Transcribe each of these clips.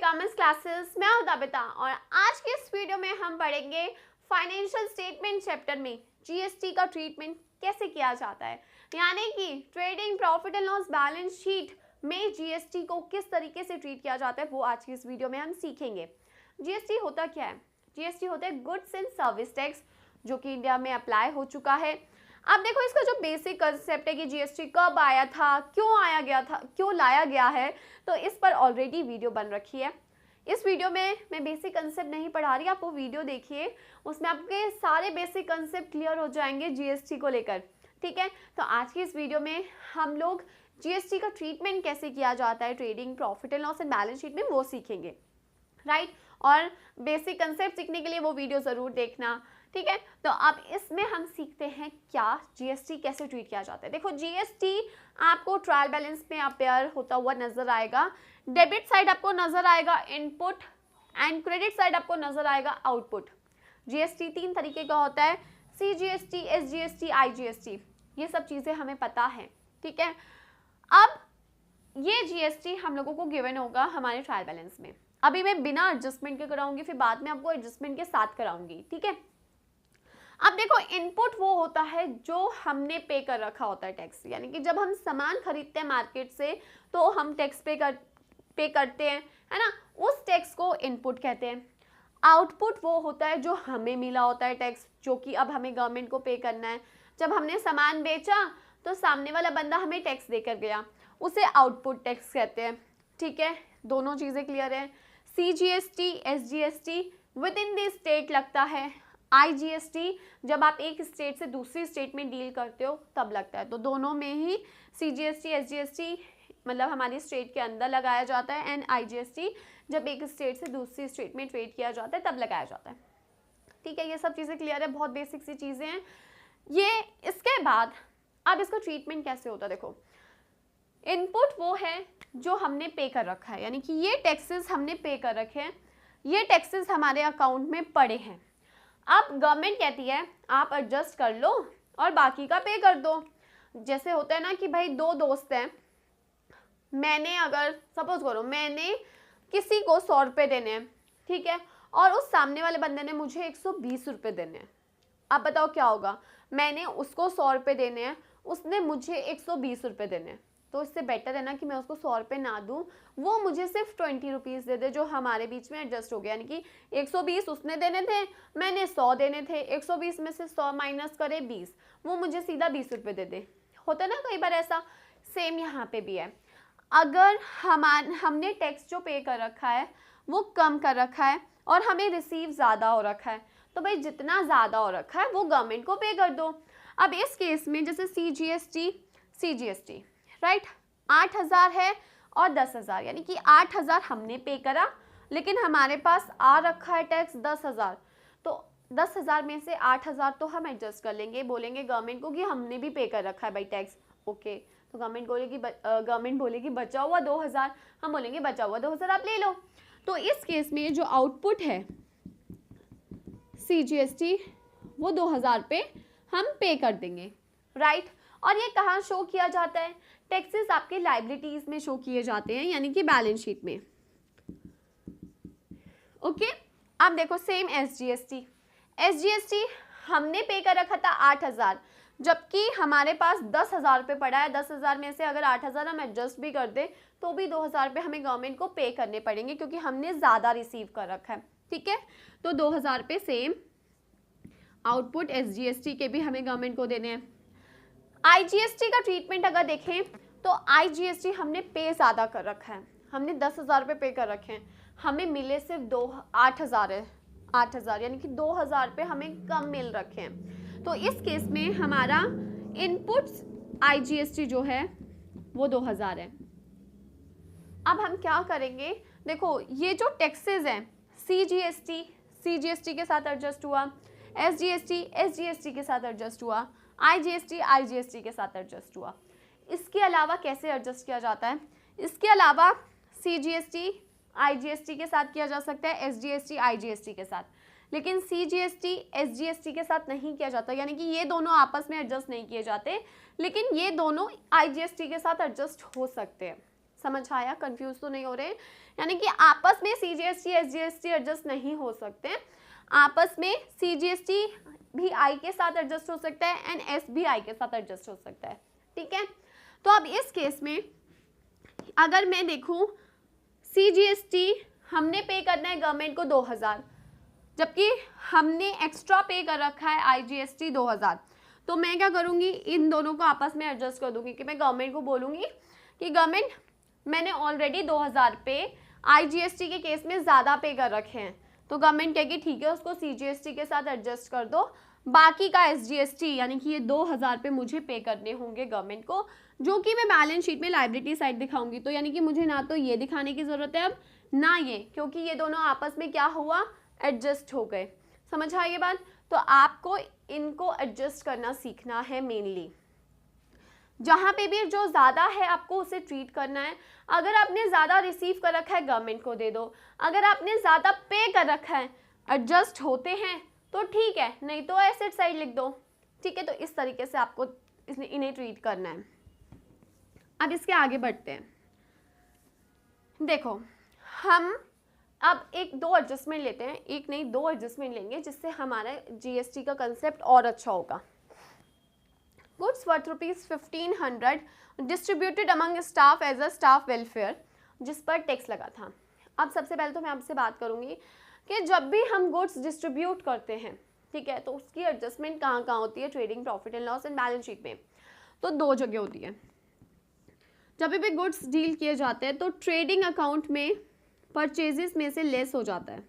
Commerce classes. मैं हूं ताबिता और आज के इस वीडियो में हम पढ़ेंगे फाइनेंशियल स्टेटमेंट चैप्टर में जीएसटी का ट्रीटमेंट कैसे किया जाता है, यानी कि trading profit and loss balance sheet में जीएसटी को किस तरीके से ट्रीट किया जाता है, वो आज की इस वीडियो में हम सीखेंगे। जीएसटी होता क्या है? जीएसटी होता है गुड्स एंड सर्विस टैक्स, जो कि इंडिया में अप्लाई हो चुका है। अब देखो, इसका जो बेसिक कंसेप्ट है कि जीएसटी कब आया था, क्यों आया गया था, क्यों लाया गया है, तो इस पर ऑलरेडी वीडियो बन रखी है। इस वीडियो में मैं बेसिक कंसेप्ट नहीं पढ़ा रही, आप वो वीडियो देखिए, उसमें आपके सारे बेसिक कंसेप्ट क्लियर हो जाएंगे जीएसटी को लेकर। ठीक है, तो आज की इस वीडियो में हम लोग जीएसटी का ट्रीटमेंट कैसे किया जाता है trading profit and loss and balance sheet में, वो सीखेंगे। राइट, और बेसिक कंसेप्ट सीखने के लिए वो वीडियो ज़रूर देखना। ठीक है, तो अब इसमें हम सीखते हैं क्या जीएसटी कैसे ट्रीट किया जाता है। देखो, जीएसटी आपको ट्रायल बैलेंस में अपेयर होता हुआ नजर आएगा। डेबिट साइड आपको नजर आएगा इनपुट एंड क्रेडिट साइड आपको नजर आएगा आउटपुट। जीएसटी 3 तरीके का होता है, सीजीएसटी, एसजीएसटी, आईजीएसटी, ये सब चीज़ें हमें पता है। ठीक है, अब ये जीएसटी हम लोगों को गिवन होगा हमारे ट्रायल बैलेंस में। अभी मैं बिना एडजस्टमेंट के कराऊंगी, फिर बाद में आपको एडजस्टमेंट के साथ कराऊंगी। ठीक है, अब देखो, इनपुट वो होता है जो हमने पे कर रखा होता है टैक्स, यानी कि जब हम सामान खरीदते हैं मार्केट से तो हम टैक्स पे करते हैं, है ना, उस टैक्स को इनपुट कहते हैं। आउटपुट वो होता है जो हमें मिला होता है टैक्स, जो कि अब हमें गवर्नमेंट को पे करना है। जब हमने सामान बेचा तो सामने वाला बंदा हमें टैक्स देकर गया, उसे आउटपुट टैक्स कहते हैं। ठीक है, दोनों चीज़ें क्लियर है। CGST, SGST with in the state लगता है। आईजीएसटी जब आप एक स्टेट से दूसरी स्टेट में डील करते हो तब लगता है। तो दोनों में ही सीजीएसटी, एसजीएसटी मतलब हमारी स्टेट के अंदर लगाया जाता है, एंड आईजीएसटी जब एक स्टेट से दूसरी स्टेट में ट्रेड किया जाता है तब लगाया जाता है। ठीक है, ये सब चीज़ें क्लियर है, बहुत बेसिक सी चीज़ें हैं ये। इसके बाद अब इसका ट्रीटमेंट कैसे होता है। देखो, इनपुट वो है जो हमने पे कर रखा है, यानी कि ये टैक्सेस हमने पे कर रखे हैं, ये टैक्सेस हमारे अकाउंट में पड़े हैं। अब गवर्नमेंट कहती है आप एडजस्ट कर लो और बाकी का पे कर दो। जैसे होता है ना कि भाई दो दोस्त हैं, मैंने अगर सपोज करो मैंने किसी को 100 रुपये देने हैं, ठीक है, और उस सामने वाले बंदे ने मुझे 120 रुपये देने हैं। अब बताओ क्या होगा, मैंने उसको 100 रुपये देने हैं, उसने मुझे 120 रुपये देने हैं, तो इससे बेटर है ना कि मैं उसको 100 रुपये ना दूँ, वो मुझे सिर्फ 20 रुपीज़ दे दे, जो हमारे बीच में एडजस्ट हो गया। यानी कि 120 उसने देने थे, मैंने 100 देने थे, 120 में से 100 माइनस करे 20, वो मुझे सीधा 20 रुपये दे दे। होता है ना कई बार ऐसा, सेम यहाँ पे भी है। अगर हमने टैक्स जो पे कर रखा है वो कम कर रखा है और हमें रिसीव ज़्यादा हो रखा है, तो भाई जितना ज़्यादा हो रखा है वो गवर्नमेंट को पे कर दो। अब इस केस में जैसे सीजीएसटी राइट, 8,000 है और 10,000, यानी कि 8,000 हमने पे करा, लेकिन हमारे पास आ रखा है टैक्स 10,000, तो 10,000 में से 8,000 तो हम एडजस्ट कर लेंगे, बोलेंगे गवर्नमेंट को कि हमने भी पे कर रखा है भाई टैक्स। ओके, तो गवर्नमेंट बोलेगी बचा हुआ 2,000, हम बोलेंगे बचा हुआ 2,000 आप ले लो। तो इस केस में जो आउटपुट है सीजीएसटी, वो 2,000 पे हम पे कर देंगे। राइट, और ये कहाँ शो किया जाता है? टैक्सेस आपके लाइबिलिटीज में शो किए जाते हैं, यानी कि बैलेंस शीट में। ओके, अब देखो सेम एसजीएसटी हमने पे कर रखा था 8,000, जबकि हमारे पास 10,000 रुपये पड़ा है। 10,000 में से अगर 8,000 हम एडजस्ट भी कर दें तो भी 2,000 रुपये हमें गवर्नमेंट को पे करने पड़ेंगे, क्योंकि हमने ज़्यादा रिसीव कर रखा है। ठीक है, तो 2,000 रुपये सेम आउटपुट एसजीएसटी के भी हमें गवर्नमेंट को देने हैं। आईजीएसटी का ट्रीटमेंट अगर देखें तो आईजीएसटी हमने पे ज़्यादा कर रखा है, हमने 10,000 रुपये पे कर रखे हैं, हमें मिले सिर्फ 8,000 है, 8,000 यानी कि 2,000 रुपये हमें कम मिल रखे हैं। तो इस केस में हमारा इनपुट्स आईजीएसटी जो है वो 2,000 है। अब हम क्या करेंगे, देखो ये जो टैक्सेस हैं, सीजीएसटी के साथ एडजस्ट हुआ, एसजीएसटी के साथ एडजस्ट हुआ, आईजीएसटी के साथ एडजस्ट हुआ। इसके अलावा कैसे एडजस्ट किया जाता है? इसके अलावा सीजीएसटी आईजीएसटी के साथ किया जा सकता है, एसजीएसटी आईजीएसटी के साथ, लेकिन सीजीएसटी एसजीएसटी के साथ नहीं किया जाता, यानी कि ये दोनों आपस में एडजस्ट नहीं किए जाते, लेकिन ये दोनों आईजीएसटी के साथ एडजस्ट हो सकते हैं। समझ आया? कंफ्यूज तो नहीं हो रहे? यानी कि आपस में CGST SGST एडजस्ट नहीं हो सकते, आपस में CGST भी I के साथ एडजस्ट हो सकता है एंड S भी I के साथ एडजस्ट हो सकता है, ठीक है। तो अब इस केस में अगर मैं देखूं CGST हमने पे करना है गवर्नमेंट को 2000, जबकि हमने एक्स्ट्रा पे कर रखा है IGST 2000, तो मैं क्या करूंगी, इन दोनों को आपस में एडजस्ट कर दूंगी कि मैं गवर्नमेंट को बोलूंगी कि गवर्नमेंट मैंने ऑलरेडी 2000 पे IGST के केस में ज़्यादा पे कर रखे हैं, तो गवर्नमेंट कहेगी ठीक है उसको CGST के साथ एडजस्ट कर दो, बाकी का SGST यानी कि ये 2000 पे मुझे पे करने होंगे गवर्नमेंट को, जो कि मैं बैलेंस शीट में लायबिलिटी साइड दिखाऊंगी। तो यानी कि मुझे ना तो ये दिखाने की ज़रूरत है अब ना ये, क्योंकि ये दोनों आपस में क्या हुआ, एडजस्ट हो गए। समझ आई ये बात? तो आपको इनको एडजस्ट करना सीखना है मेनली। जहाँ पे भी जो ज़्यादा है आपको उसे ट्रीट करना है। अगर आपने ज़्यादा रिसीव कर रखा है गवर्नमेंट को दे दो, अगर आपने ज़्यादा पे कर रखा है एडजस्ट होते हैं तो ठीक है, नहीं तो एसेट साइड लिख दो, ठीक है। तो इस तरीके से आपको इन्हें ट्रीट करना है। अब इसके आगे बढ़ते हैं। देखो हम अब एक दो एडजस्टमेंट लेते हैं, एक नहीं दो एडजस्टमेंट लेंगे जिससे हमारा GST का कंसेप्ट और अच्छा होगा। Goods worth ₹1500 distributed among staff as a staff welfare, जिस पर टैक्स लगा था। अब सबसे पहले तो मैं आपसे बात करूंगी कि जब भी हम गुड्स डिस्ट्रीब्यूट करते हैं, ठीक है, तो उसकी एडजस्टमेंट कहाँ होती है, trading profit and loss and balance sheet में। तो दो जगह होती है। जब भी गुड्स डील किए जाते हैं तो ट्रेडिंग अकाउंट में परचेजेस में से लेस हो जाता है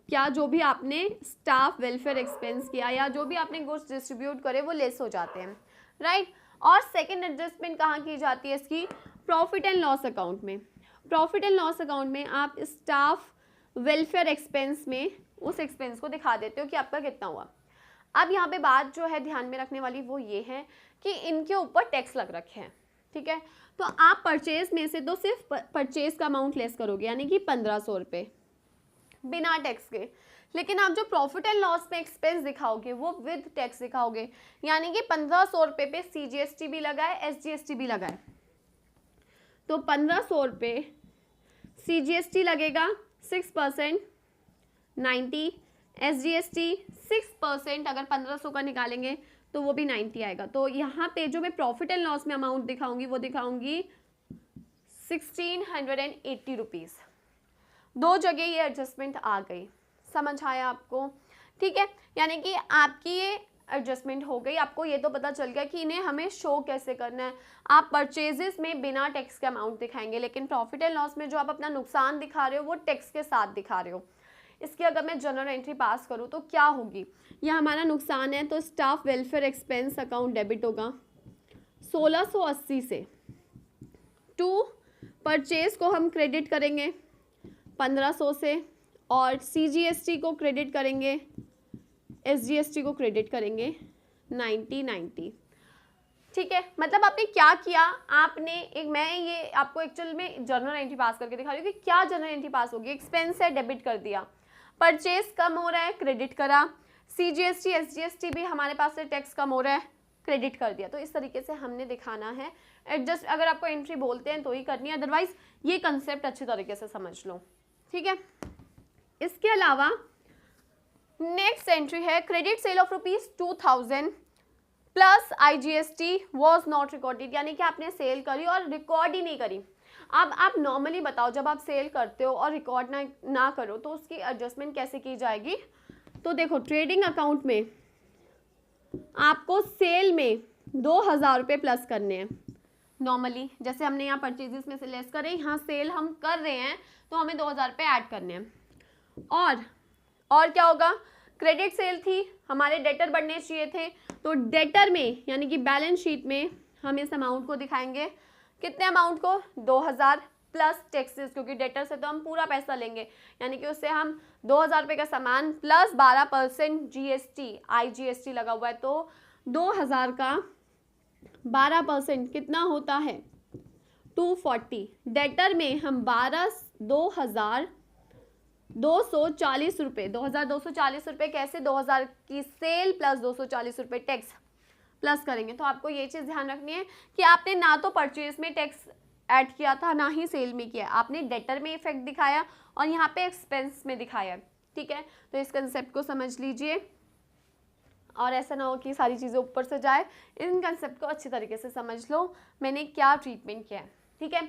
क्या, जो भी आपने स्टाफ वेलफेयर एक्सपेंस किया या जो भी आपने गुड्स डिस्ट्रीब्यूट करे वो लेस हो जाते हैं, राइट। और सेकंड एडजस्टमेंट कहाँ की जाती है इसकी, प्रॉफिट एंड लॉस अकाउंट में। प्रॉफिट एंड लॉस अकाउंट में आप स्टाफ वेलफेयर एक्सपेंस में उस एक्सपेंस को दिखा देते हो कि आपका कितना हुआ। अब यहाँ पे बात जो है ध्यान में रखने वाली वो ये है कि इनके ऊपर टैक्स लग रखे हैं, ठीक है। तो आप परचेज में से तो सिर्फ परचेज का अमाउंट लेस करोगे, यानी कि 1500 रुपये बिना टैक्स के, लेकिन आप जो प्रॉफिट एंड लॉस में एक्सपेंस दिखाओगे वो विद टैक्स दिखाओगे, यानी कि 1500 रुपये पे CGST भी लगा है, SGST भी लगा है। तो 1500 रुपये CGST लगेगा 6%, 90, SGST 6%, अगर 1500 का निकालेंगे तो वो भी 90 आएगा। तो यहाँ पे जो मैं प्रॉफिट एंड लॉस में अमाउंट दिखाऊंगी वो दिखाऊंगी 1680 रुपीज़। दो जगह ये एडजस्टमेंट आ गई, समझ आया आपको, ठीक है। यानी कि आपकी ये एडजस्टमेंट हो गई, आपको ये तो पता चल गया कि इन्हें हमें शो कैसे करना है। आप परचेजेस में बिना टैक्स के अमाउंट दिखाएंगे, लेकिन प्रॉफिट एंड लॉस में जो आप अपना नुकसान दिखा रहे हो वो टैक्स के साथ दिखा रहे हो। इसकी अगर मैं जनरल एंट्री पास करूँ तो क्या होगी, यह हमारा नुकसान है, तो staff welfare expense account debit होगा 1680 से, टू परचेज को हम क्रेडिट करेंगे 1500 से, और CGST को क्रेडिट करेंगे, SGST को क्रेडिट करेंगे 90, ठीक है। मतलब आपने क्या किया, आपने एक, मैं ये आपको एक्चुअल में जर्नल एंट्री पास करके दिखा रही हूँ कि क्या जर्नल एंट्री पास होगी। एक्सपेंस है, डेबिट कर दिया, परचेज कम हो रहा है, क्रेडिट करा, CGST SGST भी हमारे पास से टैक्स कम हो रहा है, क्रेडिट कर दिया। तो इस तरीके से हमने दिखाना है। एडजस्ट अगर आपको एंट्री बोलते हैं तो ही करनी है, अदरवाइज ये कंसेप्ट अच्छी तरीके से समझ लो, ठीक है। इसके अलावा नेक्स्ट एंट्री है credit sale of ₹2000 plus IGST was not recorded, यानी कि आपने सेल करी और रिकॉर्ड ही नहीं करी। अब आप नॉर्मली बताओ, जब आप सेल करते हो और रिकॉर्ड ना करो तो उसकी एडजस्टमेंट कैसे की जाएगी। तो देखो ट्रेडिंग अकाउंट में आपको सेल में 2000 रुपये प्लस करने हैं नॉर्मली, जैसे हमने यहाँ परचेजेस में से लेस करें, यहाँ सेल हम कर रहे हैं तो हमें 2000 रुपये ऐड करने हैं। और क्या होगा, क्रेडिट सेल थी, हमारे डेटर बढ़ने चाहिए थे, तो डेटर में यानी कि बैलेंस शीट में हम इस अमाउंट को दिखाएंगे, कितने अमाउंट को, 2000 प्लस टैक्सेस, क्योंकि डेटर से तो हम पूरा पैसा लेंगे, यानी कि उससे हम 2000 रुपये का सामान प्लस 12% GST IGST लगा हुआ है, तो 2000 का 12% कितना होता है 240। डेटर में हम 2240 रुपये, 2240 रुपये कैसे, 2000 की सेल प्लस 240 रुपये टैक्स, प्लस करेंगे। तो आपको ये चीज़ ध्यान रखनी है कि आपने ना तो परचेज में टैक्स ऐड किया था, ना ही सेल में किया, आपने डेटर में इफेक्ट दिखाया और यहाँ पे एक्सपेंस में दिखाया, ठीक है। तो इस कंसेप्ट को समझ लीजिए और ऐसा ना हो कि सारी चीज़ें ऊपर से जाए, इन कंसेप्ट को अच्छी तरीके से समझ लो मैंने क्या ट्रीटमेंट किया है, ठीक है।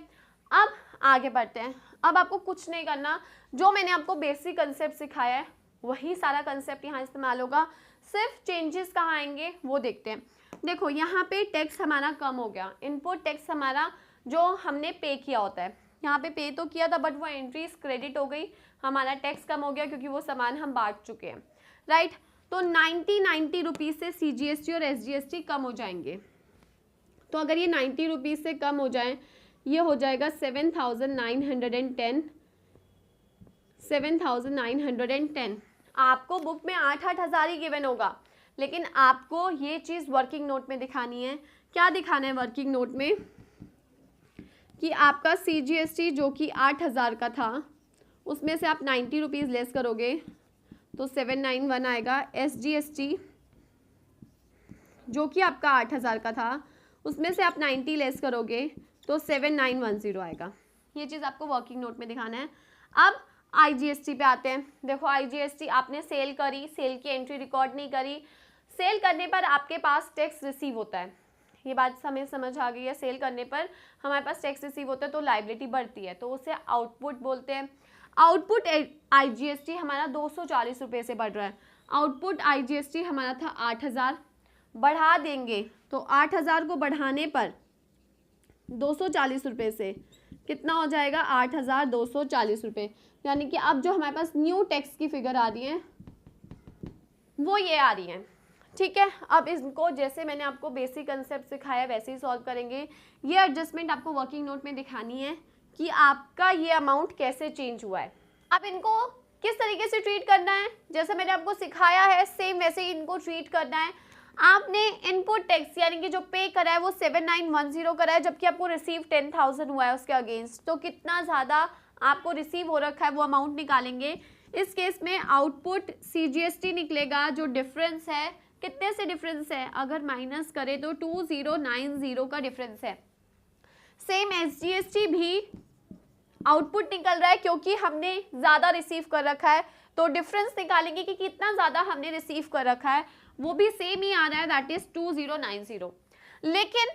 अब आगे बढ़ते हैं। अब आपको कुछ नहीं करना, जो मैंने आपको बेसिक कंसेप्ट सिखाया है वही सारा कंसेप्ट यहाँ इस्तेमाल होगा, सिर्फ चेंजेस कहाँ आएंगे वो देखते हैं। देखो यहाँ पे टैक्स हमारा कम हो गया, इनपुट टैक्स हमारा जो हमने पे किया होता है, यहाँ पे पे तो किया था बट वो एंट्रीज क्रेडिट हो गई, हमारा टैक्स कम हो गया क्योंकि वो सामान हम बांट चुके हैं, राइट। तो 90 रुपीज़ से CGST और SGST कम हो जाएंगे। तो अगर ये 90 रुपीज़ से कम हो जाए, ये हो जाएगा 7,910। आपको बुक में 8-8 हज़ार ही गिवन होगा, लेकिन आपको ये चीज़ वर्किंग नोट में दिखानी है। क्या दिखाना है वर्किंग नोट में? कि आपका CGST जो कि 8,000 का था उसमें से आप 90 रुपीज़ लेस करोगे तो 791 आएगा। SGST जो कि आपका 8,000 का था उसमें से आप 90 लेस करोगे तो 7,910 आएगा। ये चीज़ आपको वर्किंग नोट में दिखाना है। अब IGST पे आते हैं। देखो IGST आपने सेल करी, सेल की एंट्री रिकॉर्ड नहीं करी, सेल करने पर आपके पास टैक्स रिसीव होता है, ये बात हमें समझ आ गई है। सेल करने पर हमारे पास टैक्स रिसीव होता है तो लायबिलिटी बढ़ती है, तो उसे आउटपुट बोलते हैं। आउटपुट IGST हमारा 240 रुपये से बढ़ रहा है। आउटपुट IGST हमारा था 8,000, बढ़ा देंगे तो 8,000 को बढ़ाने पर 240 रुपये से कितना हो जाएगा? 8,240 रुपये। यानी कि अब जो हमारे पास न्यू टैक्स की फिगर आ रही है वो ये आ रही है, ठीक है। अब इसको जैसे मैंने आपको बेसिक कंसेप्ट सिखाया वैसे ही सॉल्व करेंगे। ये एडजस्टमेंट आपको वर्किंग नोट में दिखानी है कि आपका ये अमाउंट कैसे चेंज हुआ है। अब इनको किस तरीके से ट्रीट करना है, जैसे मैंने आपको सिखाया है सेम वैसे ही इनको ट्रीट करना है। आपने इनपुट टैक्स यानी कि जो पे करा है वो 7,910 करा है, जबकि आपको रिसीव 10,000 हुआ है उसके अगेंस्ट, तो कितना ज़्यादा आपको रिसीव हो रखा है वो अमाउंट निकालेंगे। इस केस में आउटपुट CGST निकलेगा, जो डिफरेंस है कितने से डिफरेंस है, अगर माइनस करें तो 2090 का डिफरेंस है। सेम SGST भी आउटपुट निकल रहा है क्योंकि हमने ज़्यादा रिसीव कर रखा है, तो डिफरेंस निकालेंगे कि कितना ज़्यादा हमने रिसीव कर रखा है, वो भी सेम ही आ रहा है, दैट इज 2090। लेकिन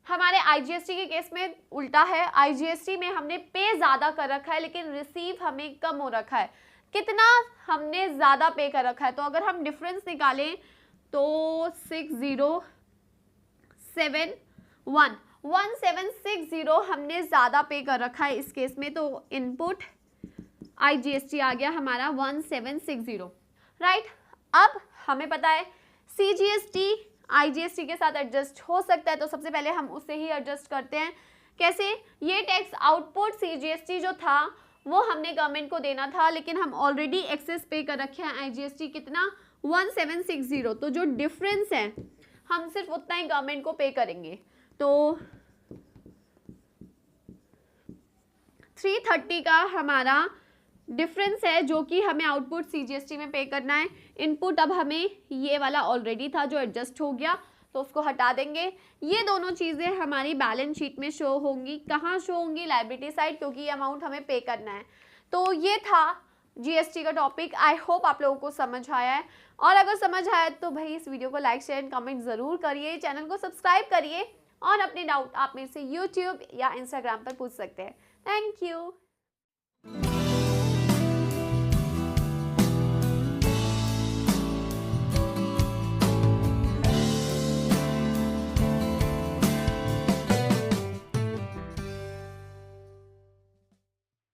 हमारे IGST के केस में उल्टा है। IGST में हमने पे ज़्यादा कर रखा है लेकिन रिसीव हमें कम हो रखा है। कितना हमने ज़्यादा पे कर रखा है, तो अगर हम डिफरेंस निकालें तो 1760 हमने ज़्यादा पे कर रखा है इस केस में, तो इनपुट IGST आ गया हमारा 1760, राइट। अब हमें पता है CGST IGST के साथ एडजस्ट हो सकता है, तो सबसे पहले हम उसे ही एडजस्ट करते हैं। कैसे? ये टैक्स आउटपुट CGST जो था वो हमने गवर्नमेंट को देना था, लेकिन हम ऑलरेडी एक्सेस पे कर रखे हैं IGST कितना 1760, तो जो डिफरेंस है हम सिर्फ उतना ही गवर्नमेंट को पे करेंगे, तो 330 का हमारा डिफरेंस है जो कि हमें आउटपुट CGST में पे करना है। इनपुट अब हमें ये वाला ऑलरेडी था जो एडजस्ट हो गया, तो उसको हटा देंगे। ये दोनों चीज़ें हमारी बैलेंस शीट में शो होंगी। कहाँ शो होंगी? लायबिलिटी साइड, क्योंकि ये अमाउंट हमें पे करना है। तो ये था GST का टॉपिक। आई होप आप लोगों को समझ आया है, और अगर समझ आया तो भाई इस वीडियो को लाइक शेयर एंड कमेंट ज़रूर करिए, चैनल को सब्सक्राइब करिए, और अपने डाउट आप मेरे से YouTube या Instagram पर पूछ सकते हैं। Thank you.